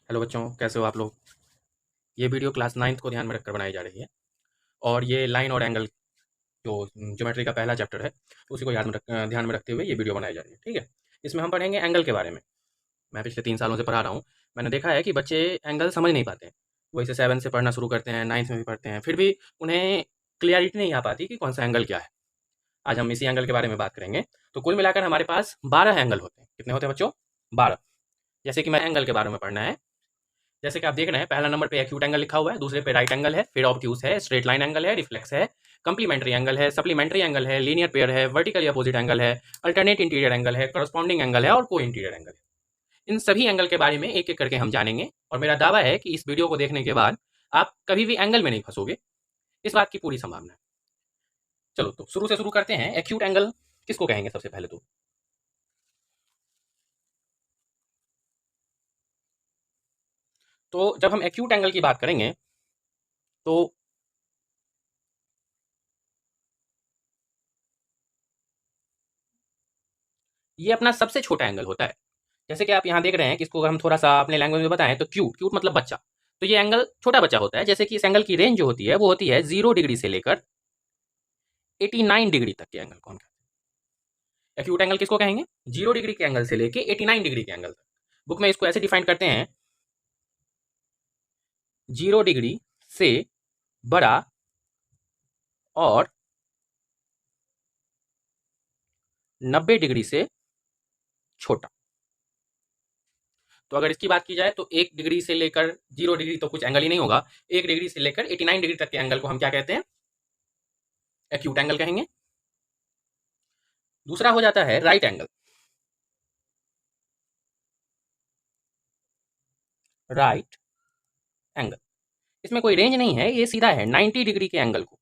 Hello बच्चों, कैसे हो आप लोग। ये वीडियो क्लास नाइन्थ को ध्यान में रखकर बनाई जा रही है। और ये लाइन और एंगल जो ज्योमेट्री का पहला चैप्टर है, उसी को ध्यान में रखते हुए ये वीडियो बनाई जा रही है। ठीक है। इसमें हम पढ़ेंगे एंगल के बारे में। मैं पिछले 3 सालों से पढ़ा रहा हूँ। मैंने देखा है कि बच्चे एंगल समझ नहीं पाते हैं। वो इसे 7 से पढ़ना शुरू करते हैं, 9th में भी पढ़ते हैं, फिर भी उन्हें क्लियरिटी नहीं आ पाती कि कौन सा एंगल क्या है। आज हम इसी एंगल के बारे में बात करेंगे। तो कुल मिलाकर हमारे पास 12 एंगल होते हैं। कितने होते हैं बच्चों? 12। जैसे कि मैं एंगल के बारे में पढ़ना है। जैसे कि आप देख रहे हैं, पहला नंबर पे एक्यूट एंगल लिखा हुआ है, दूसरे पे राइट एंगल है, फिर ऑब्ट्यूज है, स्ट्रेट लाइन एंगल है, रिफ्लेक्स है, कंप्लीमेंट्री एंगल है, सप्लीमेंट्री एंगल है, लीनियर पेयर है, वर्टिकली अपोजिट एंगल है, अल्टरनेट इंटीरियर एंगल है, करस्पॉन्डिंग एंगल है और को इंटीरियर एंगल है। इन सभी एंगल के बारे में एक एक करके हम जानेंगे। और मेरा दावा है कि इस वीडियो को देखने के बाद आप कभी भी एंगल में नहीं फंसोगे। इस बात की पूरी संभावना है। चलो तो शुरू से शुरू करते हैं। एक्यूट एंगल किसको कहेंगे सबसे पहले? तो जब हम एक्यूट एंगल की बात करेंगे तो ये अपना सबसे छोटा एंगल होता है। जैसे कि आप यहाँ देख रहे हैं कि इसको अगर हम थोड़ा सा अपने लैंग्वेज में बताएं तो क्यूट क्यूट मतलब बच्चा। तो ये एंगल छोटा बच्चा होता है। जैसे कि इस एंगल की रेंज जो होती है वो होती है 0 डिग्री से लेकर 89 डिग्री तक के एंगल को हम कहते हैं। एक्यूट एंगल किसको कहेंगे? 0 डिग्री के एंगल से लेकर 89 डिग्री के एंगल तक। बुक में इसको ऐसे डिफाइन करते हैं: 0 डिग्री से बड़ा और 90 डिग्री से छोटा। तो अगर इसकी बात की जाए तो 1 डिग्री से लेकर 0 डिग्री तो कुछ एंगल ही नहीं होगा। 1 डिग्री से लेकर 89 डिग्री तक के एंगल को हम क्या कहते हैं? एक्यूट एंगल कहेंगे। दूसरा हो जाता है राइट एंगल। राइट एंगल, इसमें कोई रेंज नहीं है, ये सीधा है 90 डिग्री के एंगल को।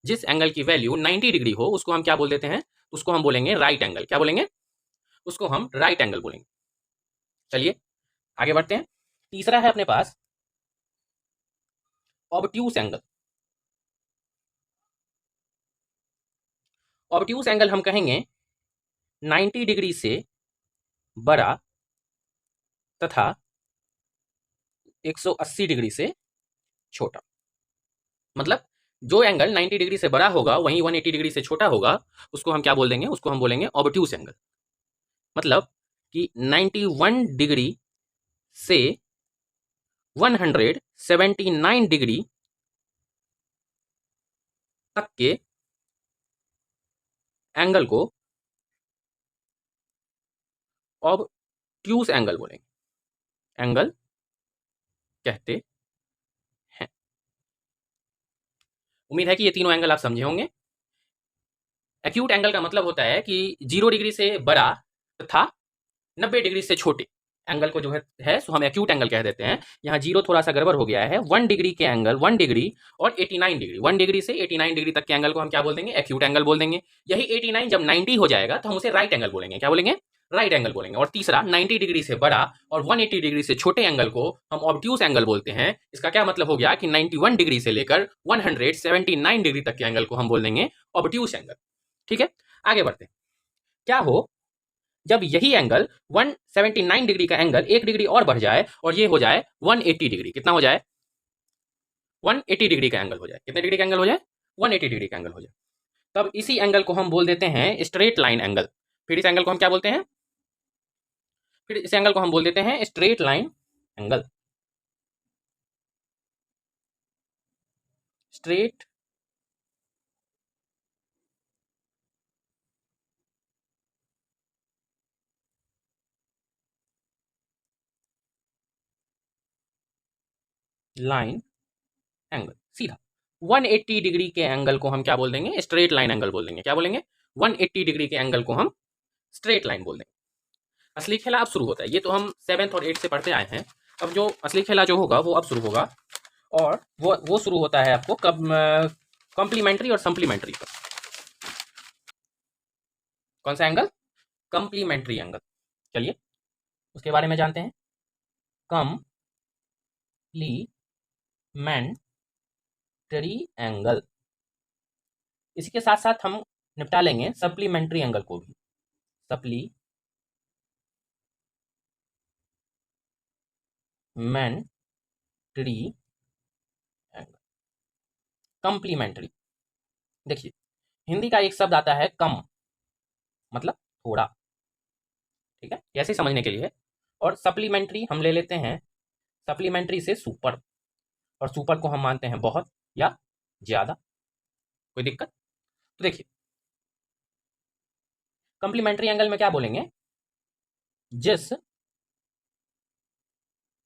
जिस एंगल की वैल्यू 90 डिग्री हो उसको हम क्या बोल देते हैं? उसको हम बोलेंगे राइट एंगल। क्या बोलेंगे? उसको हम राइट एंगल बोलेंगे। चलिए आगे बढ़ते हैं। तीसरा है अपने पास ऑब्ट्यूस एंगल। ऑब्ट्यूस एंगल हम कहेंगे 90 डिग्री से बड़ा तथा 180 डिग्री से छोटा। मतलब जो एंगल 90 डिग्री से बड़ा होगा वहीं 180 डिग्री से छोटा होगा, उसको हम क्या बोल देंगे? उसको हम बोलेंगे ऑब्ट्यूस एंगल। मतलब कि 91 डिग्री से 179 डिग्री तक के एंगल को ऑब्ट्यूस एंगल बोलेंगे, एंगल कहते हैं। उम्मीद है कि ये तीनों एंगल आप समझे होंगे। एक्यूट एंगल का मतलब होता है कि 0 डिग्री से बड़ा तथा 90 डिग्री से छोटे एंगल को जो है सो हम एक्यूट एंगल कह देते हैं। यहाँ जीरो थोड़ा सा गड़बड़ हो गया है। 1 डिग्री के एंगल, 1 डिग्री और 89 डिग्री, 1 डिग्री से 89 डिग्री तक के एंगल को हम क्या बोल देंगे? एक्यूट एंगल बोल देंगे। यही 89 जब 90 हो जाएगा तो हम उसे राइट एंगल बोलेंगे। क्या बोलेंगे? राइट एंगल बोलेंगे। और तीसरा 90 डिग्री से बड़ा और 180 डिग्री से छोटे एंगल को हम ऑब्ट्यूस एंगल बोलते हैं। इसका क्या मतलब हो गया कि 91 डिग्री से लेकर 179 डिग्री तक के एंगल को हम बोल देंगे ऑब्ट्यूस एंगल। ठीक है, आगे बढ़ते हैं। क्या हो जब यही एंगल 179 डिग्री का एंगल 1 डिग्री और बढ़ जाए और ये हो जाए 180 डिग्री? कितना हो जाए? 180 डिग्री का एंगल हो जाए। कितने डिग्री का एंगल हो जाए? 180 डिग्री का एंगल हो जाए। तब इसी एंगल को हम बोल देते हैं स्ट्रेट लाइन एंगल। फिर इस एंगल को हम क्या बोलते हैं? फिर इस एंगल को हम बोल देते हैं straight line angle. Straight line angle, सीधा 180 डिग्री के एंगल को हम क्या बोल देंगे? स्ट्रेट लाइन एंगल बोल देंगे। क्या बोलेंगे? 180 डिग्री के एंगल को हम स्ट्रेट लाइन बोल देंगे। असली खेला अब शुरू होता है। ये तो हम 7th और 8th से पढ़ते आए हैं। अब जो असली खेला जो होगा वो अब शुरू होगा। और वो शुरू होता है आपको कब? कॉम्प्लीमेंट्री और सप्लीमेंट्री पर। कौन सा एंगल? Complementary angle. चलिए उसके बारे में जानते हैं। Complementary angle. इसी के साथ साथ हम निपटा लेंगे सप्लीमेंट्री एंगल को भी। Angle, complementary. देखिए हिंदी का एक शब्द आता है कम, मतलब थोड़ा, ठीक है, ऐसे समझने के लिए। और सप्लीमेंट्री हम ले लेते हैं, सप्लीमेंट्री से सुपर, और सुपर को हम मानते हैं बहुत या ज्यादा। कोई दिक्कत? तो देखिए कंप्लीमेंट्री एंगल में क्या बोलेंगे, जिस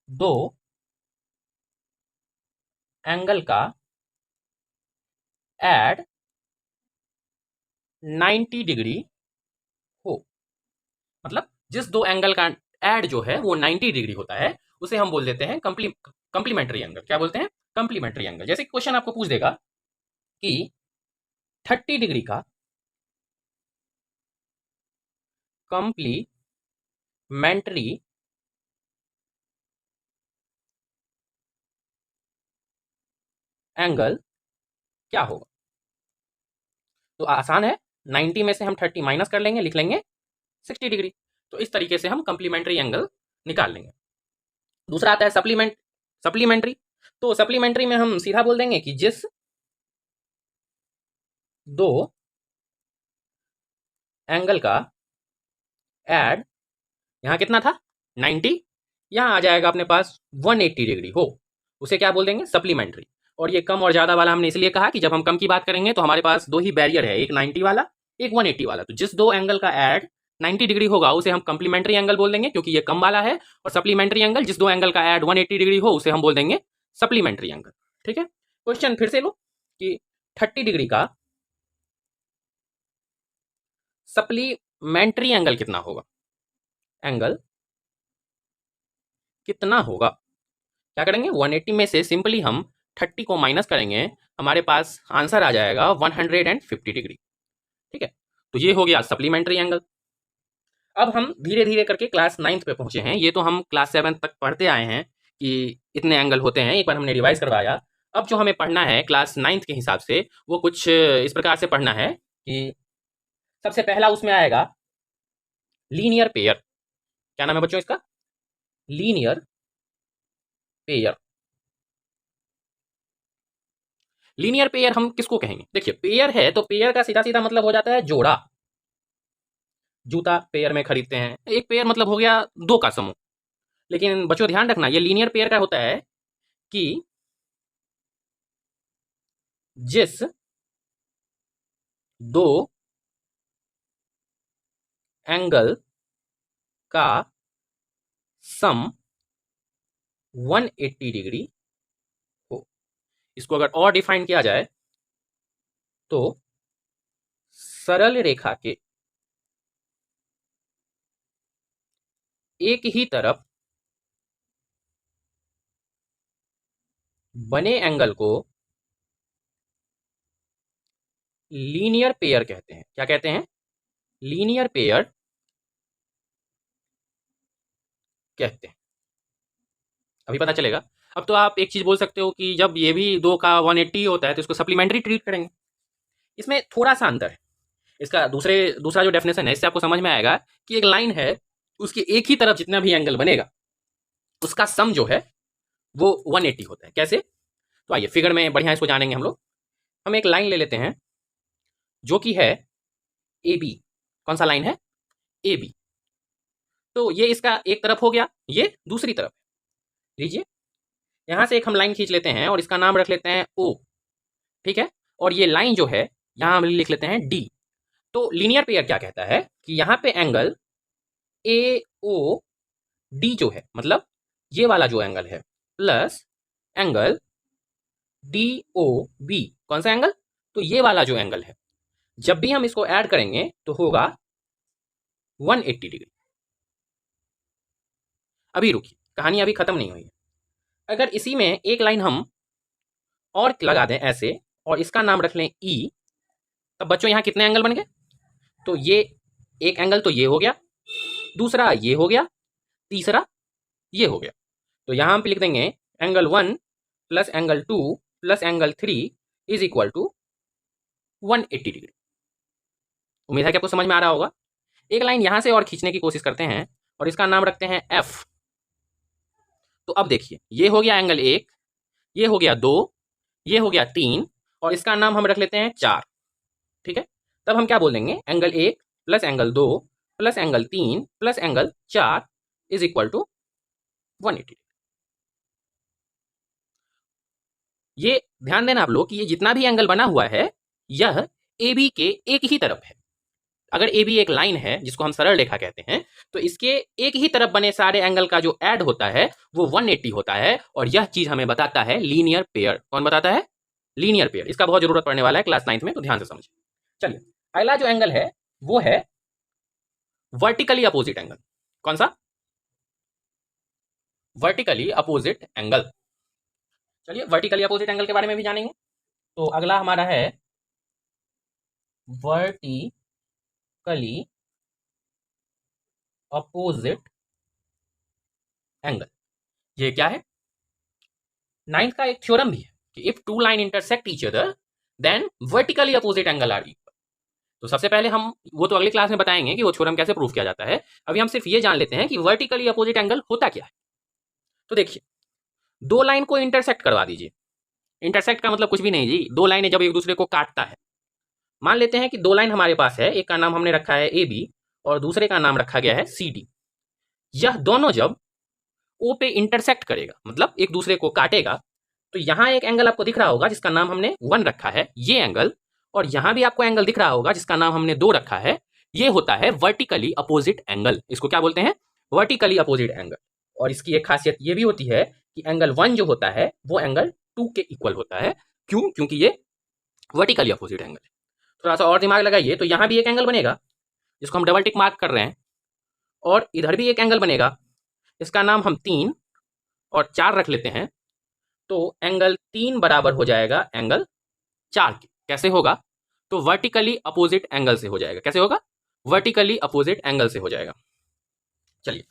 दो एंगल का एड 90 डिग्री हो, मतलब जिस दो एंगल का एड जो है वो 90 डिग्री होता है, उसे हम बोल देते हैं कंप्लीमेंट्री एंगल। क्या बोलते हैं? Complementary angle. जैसे क्वेश्चन आपको पूछ देगा कि 30 डिग्री का कंप्लीमेंट्री एंगल क्या होगा? तो आसान है, 90 में से हम 30 माइनस कर लेंगे, लिख लेंगे 60 डिग्री। तो इस तरीके से हम कंप्लीमेंट्री एंगल निकाल लेंगे। दूसरा आता है सप्लीमेंट्री। तो सप्लीमेंट्री में हम सीधा बोल देंगे कि जिस दो एंगल का एड, यहां कितना था 90, यहां आ जाएगा अपने पास 180 डिग्री हो, उसे क्या बोल देंगे? सप्लीमेंट्री। और ये कम और ज्यादा वाला हमने इसलिए कहा कि जब हम कम की बात करेंगे तो हमारे पास दो ही बैरियर है, एक 90 वाला, एक 180 वाला। तो जिस दो एंगल का एड 90 डिग्री होगा उसे हम कंप्लीमेंट्री एंगल बोल देंगे, क्योंकि ये कम वाला है। और सप्लीमेंट्री एंगल, जिस दो एंगल का एड 180 डिग्री हो, उसे हम बोल देंगे सप्लीमेंट्री एंगल। ठीक है, क्वेश्चन फिर से लो कि 30 डिग्री का सप्लीमेंट्री एंगल कितना होगा, एंगल कितना होगा? क्या करेंगे, 180 में से सिंपली हम 30 को माइनस करेंगे, हमारे पास आंसर आ जाएगा 150 डिग्री। ठीक है, तो ये हो गया सप्लीमेंट्री एंगल। अब हम धीरे धीरे करके क्लास 9th पे पहुंचे हैं। ये तो हम क्लास 7 तक पढ़ते आए हैं कि इतने एंगल होते हैं, एक बार हमने रिवाइज करवाया। अब जो हमें पढ़ना है क्लास 9th के हिसाब से, वो कुछ इस प्रकार से पढ़ना है कि सबसे पहला उसमें आएगा लीनियर पेयर। क्या नाम है बच्चों इसका? Linear pair. लीनियर पेयर हम किसको कहेंगे? देखिए पेयर है तो पेयर का सीधा सीधा मतलब हो जाता है जोड़ा। जूता पेयर में खरीदते हैं, एक पेयर मतलब हो गया दो का समूह। लेकिन बच्चों ध्यान रखना, ये लीनियर पेयर का होता है कि जिस दो एंगल का सम 180 डिग्री हो। इसको अगर और डिफाइन किया जाए तो सरल रेखा के एक ही तरफ बने एंगल को लीनियर पेयर कहते हैं। क्या कहते हैं? लीनियर पेयर कहते हैं। अभी पता चलेगा। अब तो आप एक चीज बोल सकते हो कि जब ये भी दो का 180 होता है तो इसको सप्लीमेंट्री ट्रीट करेंगे। इसमें थोड़ा सा अंतर है। इसका दूसरा जो डेफिनेशन है, इससे आपको समझ में आएगा कि एक लाइन है, उसके एक ही तरफ जितना भी एंगल बनेगा उसका सम जो है वो 180 होता है। कैसे? तो आइए फिगर में बढ़िया इसको जानेंगे हम लोग। हम एक लाइन ले लेते हैं जो कि है ए बी। कौन सा लाइन है? A B. तो ये इसका एक तरफ हो गया, ये दूसरी तरफ। लीजिए यहां से एक हम लाइन खींच लेते हैं और इसका नाम रख लेते हैं ओ। ठीक है, और ये लाइन जो है यहां हम लिख लेते हैं डी। तो लीनियर पेयर क्या कहता है कि यहाँ पे एंगल ए ओ डी जो है, मतलब ये वाला जो एंगल है, plus angle D O B. कौन सा एंगल? तो ये वाला जो एंगल है, जब भी हम इसको ऐड करेंगे तो होगा 180 डिग्री। अभी रुकिए, कहानी अभी खत्म नहीं हुई है। अगर इसी में एक लाइन हम और लगा दें ऐसे, और इसका नाम रख लें ई, तब बच्चों यहाँ कितने एंगल बन गए? तो ये एक एंगल तो ये हो गया, दूसरा ये हो गया, तीसरा ये हो गया। तो यहाँ हम लिख देंगे angle 1 plus angle 2 plus angle 3 is equal to 180 degree. उम्मीद है कि आपको समझ में आ रहा होगा। एक लाइन यहाँ से और खींचने की कोशिश करते हैं और इसका नाम रखते हैं एफ। तो अब देखिए, ये हो गया एंगल 1, ये हो गया 2, ये हो गया 3, और इसका नाम हम रख लेते हैं 4। ठीक है, तब हम क्या बोल देंगे, angle 1 plus angle 2 plus angle 3 plus angle 4 is equal to 180। ये ध्यान देना आप लोग कि ये जितना भी एंगल बना हुआ है यह ए बी के एक ही तरफ है। अगर ए बी एक लाइन है जिसको हम सरल रेखा कहते हैं, तो इसके एक ही तरफ बने सारे एंगल का जो ऐड होता है वो 180 होता है, और यह चीज हमें बताता है लीनियर पेयर। कौन बताता है? Linear pair. इसका बहुत जरूरत पड़ने वाला है क्लास 9 में, तो ध्यान से समझिए। चलिए, अगला जो एंगल है वो है वर्टिकली अपोजिट एंगल। कौन सा? Vertically opposite angle. चलिए, वर्टिकली अपोजिट एंगल के बारे में भी जानेंगे। तो अगला हमारा है वर्टिकली अपोजिट एंगल। ये क्या है? 9th का एक थ्योरम भी है कि if two line intersect each other then vertically opposite angle are equal. तो सबसे पहले हम वो तो अगली क्लास में बताएंगे कि वो थ्योरम कैसे प्रूव किया जाता है। अभी हम सिर्फ ये जान लेते हैं कि वर्टिकली अपोजिट एंगल होता क्या है। तो देखिए, दो लाइन को इंटरसेक्ट करवा दीजिए। इंटरसेक्ट का मतलब कुछ भी नहीं जी, दो लाइनें जब एक दूसरे को काटता है। मान लेते हैं कि दो लाइन हमारे पास है, एक का नाम हमने रखा है ए बी और दूसरे का नाम रखा गया है सी डी। यह दोनों जब ओ पे इंटरसेक्ट करेगा, मतलब एक दूसरे को काटेगा, तो यहाँ एक एंगल आपको दिख रहा होगा जिसका नाम हमने 1 रखा है, ये एंगल, और यहाँ भी आपको एंगल दिख रहा होगा जिसका नाम हमने 2 रखा है, ये होता है वर्टिकली अपोजिट एंगल। इसको क्या बोलते हैं? Vertically opposite angle. और इसकी एक खासियत ये भी होती है कि एंगल 1 जो होता है वो एंगल 2 के इक्वल होता है। क्यों? क्योंकि ये वर्टिकली अपोजिट एंगल है। थोड़ा सा और दिमाग लगाइए तो यहाँ भी एक एंगल बनेगा जिसको हम डबल टिक मार्क कर रहे हैं, और इधर भी एक एंगल बनेगा, इसका नाम हम 3 और 4 रख लेते हैं। तो एंगल 3 बराबर हो जाएगा एंगल 4 के। कैसे होगा? तो वर्टिकली अपोजिट एंगल से हो जाएगा। कैसे होगा? वर्टिकली अपोजिट एंगल से हो जाएगा। चलिए,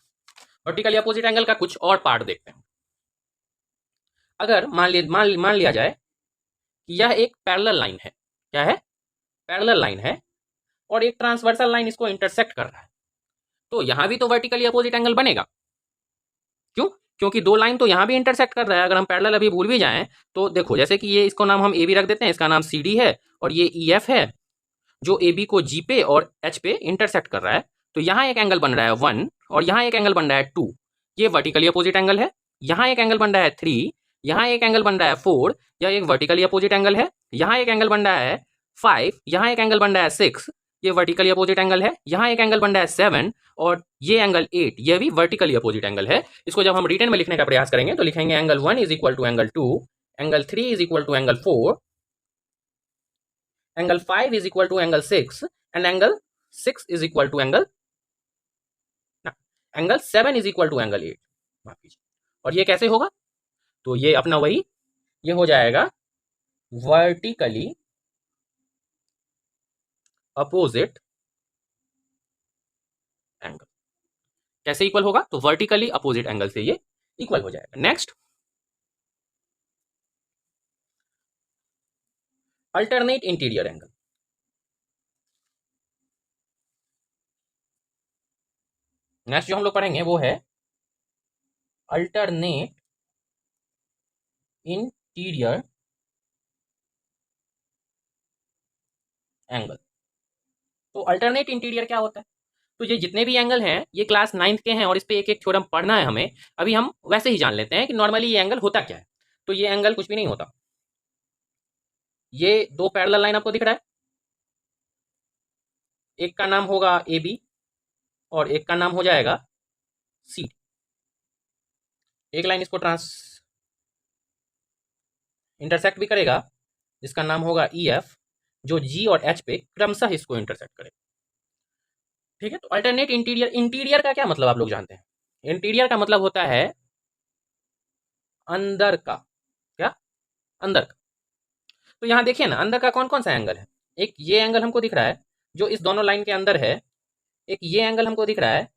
वर्टिकली अपोजिट एंगल का कुछ और पार्ट देखते हैं। अगर मान लिया जाए कि यह एक पैरेलल लाइन है। क्या है? पैरेलल लाइन है, और एक ट्रांसवर्सल लाइन इसको इंटरसेक्ट कर रहा है, तो यहां भी तो वर्टिकली अपोजिट एंगल बनेगा। क्यों? क्योंकि दो लाइन तो यहाँ भी इंटरसेक्ट कर रहा है। अगर हम पैरेलल अभी भूल भी जाएं तो देखो, जैसे कि ये इसको नाम हम ए बी रख देते हैं, इसका नाम सी डी है, और ये ई एफ है जो ए बी को जी पे और एच पे इंटरसेक्ट कर रहा है। तो यहाँ एक एंगल बन रहा है 1 और यहाँ एक एंगल बन रहा है 2। ये वर्टिकली अपोजिट एंगल है। यहाँ एक एंगल बन रहा है 3, यहाँ एक एंगल बन रहा है 4, यह एक वर्टिकली अपोजिट एंगल है। यहाँ एक एंगल बन रहा है 5, यहाँ एक एंगल बन रहा है 6, ये वर्टिकली अपोजिट एंगल है। यहाँ एक एंगल बन रहा है 7, और ये एंगल 8, ये भी वर्टिकली अपोजिट एंगल है। इसको जब हम रिटर्न में लिखने का प्रयास करेंगे तो लिखेंगे angle 1 is equal to angle 2, angle 3 is equal to angle 4, angle 5 is equal to angle 6, and angle 6 is equal to angle 7 is equal to angle 8। माफ कीजिए। और ये कैसे होगा? तो ये अपना वही, ये हो जाएगा वर्टिकली अपोजिट एंगल। कैसे इक्वल होगा? तो वर्टिकली अपोजिट एंगल से ये इक्वल हो जाएगा। Next, alternate interior angle. Next जो हम लोग पढ़ेंगे वो है अल्टरनेट इंटीरियर एंगल। तो अल्टरनेट इंटीरियर क्या होता है? तो ये जितने भी एंगल हैं ये क्लास 9th के हैं, और इस पे एक एक थ्योरम पढ़ना है हमें। अभी हम वैसे ही जान लेते हैं कि नॉर्मली ये एंगल होता क्या है। तो ये एंगल कुछ भी नहीं होता। ये दो पैरेलल लाइन आपको दिख रहा है, एक का नाम होगा ए बी और एक का नाम हो जाएगा सी। एक लाइन इसको इंटरसेक्ट भी करेगा जिसका नाम होगा ई एफ, जो जी और एच पे क्रमशः इसको इंटरसेक्ट करेगा। ठीक है, तो अल्टरनेट इंटीरियर, इंटीरियर का क्या मतलब आप लोग जानते हैं? इंटीरियर का मतलब होता है अंदर का। क्या? अंदर का। तो यहाँ देखिए ना, अंदर का कौन कौन सा एंगल है। एक ये एंगल हमको दिख रहा है जो इस दोनों लाइन के अंदर है, एक ये एंगल हमको दिख रहा है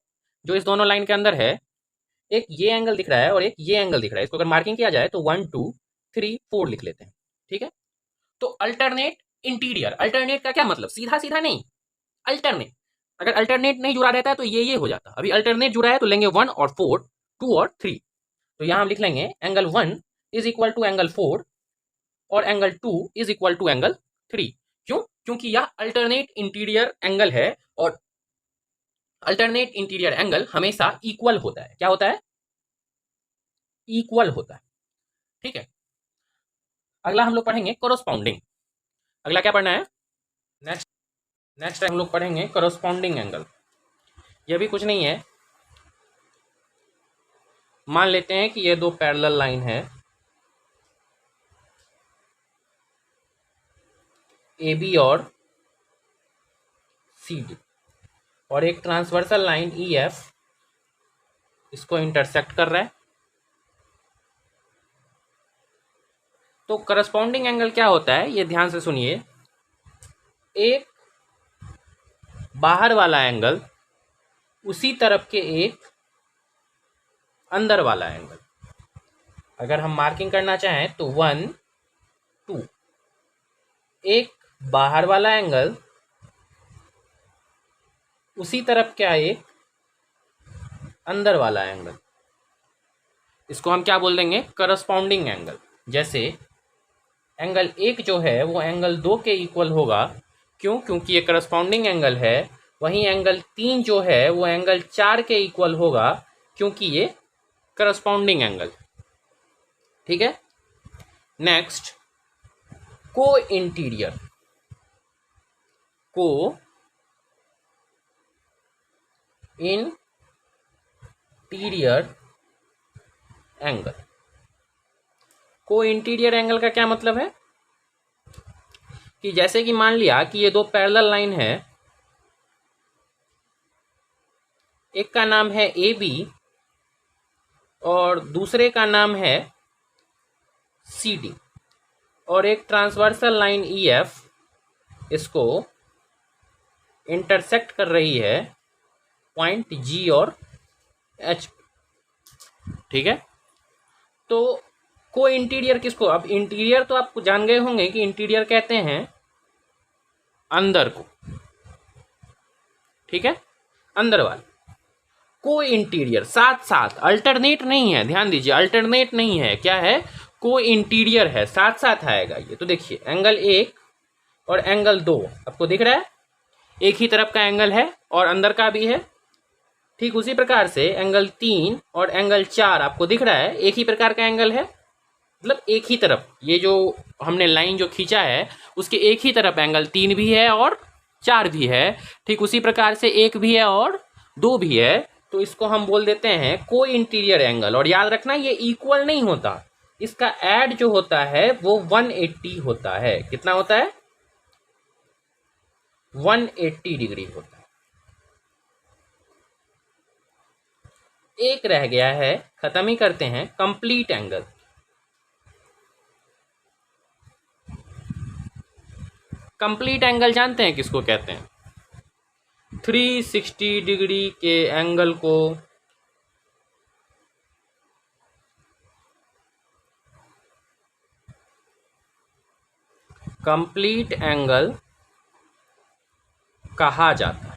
जो इस दोनों लाइन के अंदर है, एक ये एंगल दिख रहा है, और एक ये एंगल दिख रहा है। इसको अगर मार्किंग किया जाए तो 1 2 3 4 लिख लेते हैं। ठीक है, तो अल्टरनेट इंटीरियर, अल्टरनेट का क्या मतलब? सीधा सीधा नहीं, अल्टरनेट। अगर अल्टरनेट नहीं जुड़ा रहता है तो ये हो जाता। अभी अल्टरनेट जुड़ा है तो लेंगे 1 और 4, 2 और 3। तो यहाँ हम लिख लेंगे angle 1 is equal to angle 4 और angle 2 is equal to angle 3। क्यों? क्योंकि यह अल्टरनेट इंटीरियर एंगल है और अल्टरनेट इंटीरियर एंगल हमेशा इक्वल होता है। क्या होता है? इक्वल होता है। ठीक है, अगला हम लोग पढ़ेंगे कोरोस्पॉन्डिंग। अगला क्या पढ़ना है? नेक्स्ट नेक्स्ट हम लोग पढ़ेंगे कोरोस्पॉन्डिंग एंगल। यह भी कुछ नहीं है, मान लेते हैं कि ये दो पैरेलल लाइन है ए बी और सी डी, और एक ट्रांसवर्सल लाइन ई एफ इसको इंटरसेक्ट कर रहा है। तो करस्पॉन्डिंग एंगल क्या होता है, ये ध्यान से सुनिए। एक बाहर वाला एंगल उसी तरफ के एक अंदर वाला एंगल। अगर हम मार्किंग करना चाहें तो 1 2, एक बाहर वाला एंगल उसी तरफ क्या एक अंदर वाला एंगल, इसको हम क्या बोल देंगे? Corresponding angle. जैसे एंगल 1 जो है वो एंगल 2 के इक्वल होगा। क्यों? क्योंकि ये करस्पॉन्डिंग एंगल है। वहीं एंगल 3 जो है वो एंगल 4 के इक्वल होगा, क्योंकि ये करस्पॉन्डिंग एंगल। ठीक है, नेक्स्ट को इंटीरियर एंगल। को इंटीरियर एंगल का क्या मतलब है कि जैसे कि मान लिया कि ये दो पैरेलल लाइन है, एक का नाम है ए बी और दूसरे का नाम है सी डी, और एक ट्रांसवर्सल लाइन ई एफ इसको इंटरसेक्ट कर रही है पॉइंट जी और एच। ठीक है, तो को इंटीरियर किसको? अब इंटीरियर तो आप जान गए होंगे कि इंटीरियर कहते हैं अंदर को। ठीक है, अंदर वाले को इंटीरियर, साथ साथ, अल्टरनेट नहीं है, ध्यान दीजिए, अल्टरनेट नहीं है। क्या है? को इंटीरियर है, साथ साथ आएगा ये। तो देखिए एंगल 1 और एंगल 2 आपको दिख रहा है, एक ही तरफ का एंगल है और अंदर का भी है। ठीक उसी प्रकार से एंगल 3 और एंगल 4 आपको दिख रहा है, एक ही प्रकार का एंगल है, मतलब एक ही तरफ। ये जो हमने लाइन जो खींचा है उसके एक ही तरफ एंगल 3 भी है और 4 भी है। ठीक उसी प्रकार से 1 भी है और 2 भी है। तो इसको हम बोल देते हैं को इंटीरियर एंगल। और याद रखना ये इक्वल नहीं होता, इसका ऐड जो होता है वो 180 होता है। कितना होता है? 180 डिग्री होता है। एक रह गया है, खत्म ही करते हैं, कंप्लीट एंगल। कंप्लीट एंगल जानते हैं किसको कहते हैं? 360 डिग्री के एंगल को कंप्लीट एंगल कहा जाता है।